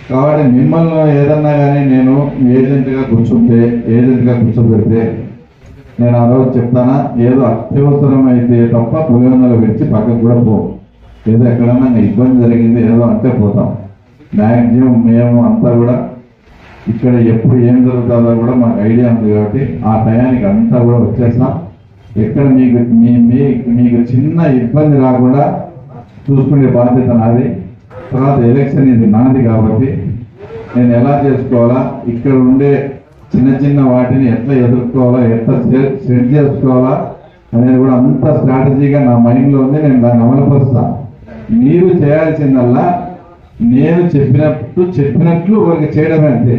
కాబట్టి మిమ్మల్ని ఏదన్నా కానీ నేను ఏజెంట్గా కూర్చోబెడితే నేను ఆ రోజు చెప్తానా, ఏదో అత్యవసరం అయితే తప్ప పులివెందులు విడిచి పక్కకు కూడా పో. ఏదో ఎక్కడన్నా ఇబ్బంది జరిగింది ఏదో అంటే పోతాం. మ్యాక్సిమం మేము అంతా కూడా ఇక్కడ ఎప్పుడు ఏం జరుగుతుందో కూడా మాకు ఐడియా ఉంది కాబట్టి ఆ టయానికి అంతా కూడా వచ్చేస్తాం. ఎక్కడ మీకు చిన్న ఇబ్బంది రాకుండా చూసుకునే బాధ్యత నాది. తర్వాత ఎలక్షన్ ఇది నాది కాబట్టి నేను ఎలా చేసుకోవాలా, ఇక్కడ ఉండే చిన్న వాటిని ఎట్లా ఎదుర్కోవాలా, ఎట్లా సెట్ చేసుకోవాలా అనేది కూడా అంత స్ట్రాటజీగా నా మైండ్లో ఉంది. నేను దాన్ని అమలుపరుస్తాను. మీరు చేయాల్సిందల్లా నేను చెప్పినట్లు వాళ్ళకి చేయడమే అంతే.